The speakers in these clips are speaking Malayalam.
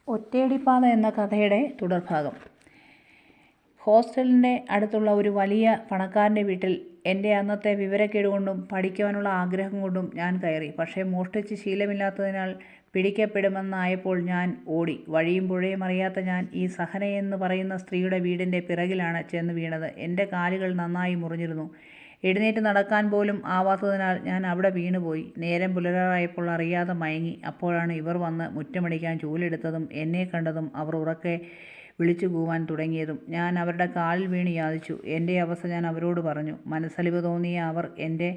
ഒറ്റയടിപ്പാത എന്ന കഥയുടെ തുടർഭാഗം. ഹോസ്റ്റലിൻ്റെ അടുത്തുള്ള ഒരു വലിയ പണക്കാരൻ്റെ വീട്ടിൽ എൻ്റെ അന്നത്തെ വിവരക്കേട് കൊണ്ടും പഠിക്കുവാനുള്ള ആഗ്രഹം കൊണ്ടും ഞാൻ കയറി. പക്ഷേ മോഷ്ടിച്ച് ശീലമില്ലാത്തതിനാൽ പിടിക്കപ്പെടുമെന്നായപ്പോൾ ഞാൻ ഓടി. വഴിയും പുഴയും അറിയാത്ത ഞാൻ ഈ സഹനയെന്ന് പറയുന്ന സ്ത്രീയുടെ വീടിൻ്റെ പിറകിലാണ് ചെന്ന് വീണത്. എൻ്റെ കാലുകൾ നന്നായി മുറിഞ്ഞിരുന്നു. എഴുന്നേറ്റ് നടക്കാൻ പോലും ആവാത്തതിനാൽ ഞാൻ അവിടെ വീണുപോയി. നേരം പുലരാറായപ്പോൾ അറിയാതെ മയങ്ങി. അപ്പോഴാണ് ഇവർ വന്ന് മുറ്റമടിക്കാൻ ചൂലെടുത്തതും എന്നെ കണ്ടതും അവർ ഉറക്കെ വിളിച്ചു കൂവാൻ തുടങ്ങിയതും. ഞാൻ അവരുടെ കാലിൽ വീണ് യാചിച്ചു. എൻ്റെ അവസ്ഥ ഞാൻ അവരോട് പറഞ്ഞു. മനസ്സലിവ് തോന്നിയ അവർ എൻ്റെ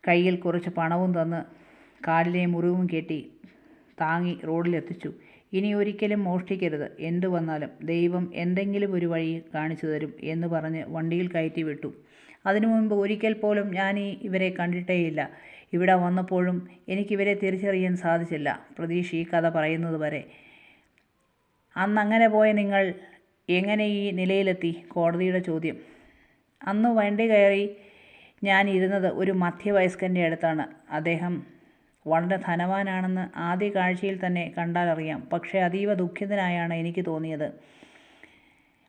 കയ്യിൽ കുറച്ച് പണവും തന്ന് കാലിലെ മുറിവും കെട്ടി താങ്ങി റോഡിലെത്തിച്ചു. ഇനി ഒരിക്കലും മോഷ്ടിക്കരുത്, എന്തു വന്നാലും ദൈവം എന്തെങ്കിലും ഒരു വഴി കാണിച്ചു തരും എന്ന് പറഞ്ഞ് വണ്ടിയിൽ കയറ്റി വിട്ടു. അതിനു മുൻപ് ഒരിക്കൽ പോലും ഞാൻ ഇവരെ കണ്ടിട്ടേയില്ല. ഇവിടെ വന്നപ്പോഴും എനിക്കിവരെ തിരിച്ചറിയാൻ സാധിച്ചില്ല, പ്രതീഷ് ഈ കഥ പറയുന്നത് വരെ. അന്നങ്ങനെ പോയ നിങ്ങൾ എങ്ങനെ ഈ നിലയിലെത്തി? കോടതിയുടെ ചോദ്യം. അന്ന് വണ്ടി കയറി ഞാൻ ഇരുന്നത് ഒരു മധ്യവയസ്കൻ്റെ അടുത്താണ്. അദ്ദേഹം വളരെ ധനവാനാണെന്ന് ആദ്യ കാഴ്ചയിൽ തന്നെ കണ്ടാലറിയാം. പക്ഷേ അതീവ ദുഃഖിതനായാണ് എനിക്ക് തോന്നിയത്.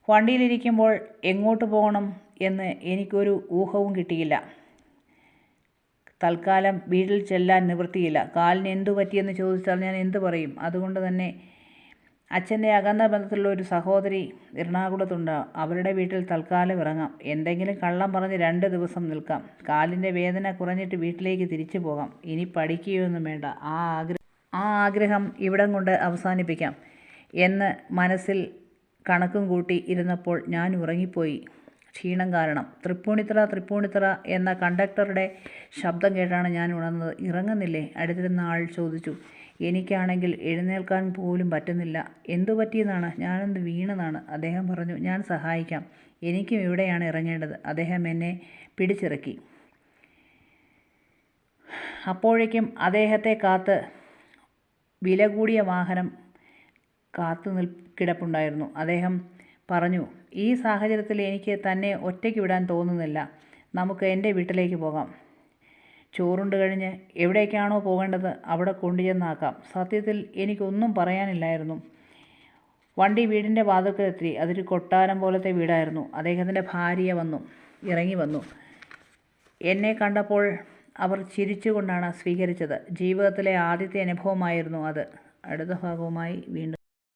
വണ്ടിയിലിരിക്കുമ്പോൾ എങ്ങോട്ട് പോകണം എന്ന് എനിക്കൊരു ഊഹവും കിട്ടിയില്ല. തൽക്കാലം വീട്ടിൽ ചെല്ലാൻ നിവൃത്തിയില്ല. കാലിന് എന്തു പറ്റിയെന്ന് ചോദിച്ചാൽ ഞാൻ എന്തു പറയും? അതുകൊണ്ട് തന്നെ അച്ഛൻ്റെ അകന്ന ബന്ധത്തിലുള്ള ഒരു സഹോദരി എറണാകുളത്തുണ്ട്. അവരുടെ വീട്ടിൽ തൽക്കാലം ഇറങ്ങാം. എന്തെങ്കിലും കള്ളം പറഞ്ഞ് 2 ദിവസം നിൽക്കാം. കാലിൻ്റെ വേദന കുറഞ്ഞിട്ട് വീട്ടിലേക്ക് തിരിച്ചു പോകാം. ഇനി പഠിക്കുകയൊന്നും വേണ്ട. ആ ആഗ്രഹം ഇവിടം കൊണ്ട് അവസാനിപ്പിക്കാം എന്ന് മനസ്സിൽ കണക്കും കൂട്ടി ഇരുന്നപ്പോൾ ഞാൻ ഉറങ്ങിപ്പോയി. ക്ഷീണം കാരണം. തൃപ്പൂണിത്തറ എന്ന കണ്ടക്ടറുടെ ശബ്ദം കേട്ടാണ് ഞാൻ ഉണർന്നത്. ഇറങ്ങുന്നില്ലേ? അടുത്തിരുന്ന ആൾ ചോദിച്ചു. എനിക്കാണെങ്കിൽ എഴുന്നേൽക്കാൻ പോലും പറ്റുന്നില്ല. എന്തു പറ്റിയെന്നാണ്? ഞാനൊന്ന് വീണതാണ്. അദ്ദേഹം പറഞ്ഞു. ഞാൻ സഹായിക്കാം. എനിക്കും ഇവിടെയാണ് ഇറങ്ങേണ്ടത്. അദ്ദേഹം എന്നെ പിടിച്ചിറക്കി. അപ്പോഴേക്കും അദ്ദേഹത്തെ കാത്ത് വില കൂടിയ വാഹനം കിടപ്പുണ്ടായിരുന്നു. അദ്ദേഹം പറഞ്ഞു, ഈ സാഹചര്യത്തിൽ എനിക്ക് തന്നെ ഒറ്റയ്ക്ക് വിടാൻ തോന്നുന്നില്ല. നമുക്ക് എൻ്റെ വീട്ടിലേക്ക് പോകാം. ചോറുണ്ട് കഴിഞ്ഞ് എവിടേക്കാണോ പോകേണ്ടത് അവിടെ കൊണ്ടുചെന്നാക്കാം. സത്യത്തിൽ എനിക്കൊന്നും പറയാനില്ലായിരുന്നു. വണ്ടി വീടിൻ്റെ വാതിൽക്കലെത്തി. അതൊരു കൊട്ടാരം പോലത്തെ വീടായിരുന്നു. അദ്ദേഹത്തിൻ്റെ ഭാര്യ ഇറങ്ങി വന്നു. എന്നെ കണ്ടപ്പോൾ അവർ ചിരിച്ചുകൊണ്ടാണ് സ്വീകരിച്ചത്. ജീവിതത്തിലെ ആദ്യത്തെ അനുഭവമായിരുന്നു അത്. അടുത്ത ഭാഗവുമായി വീണ്ടും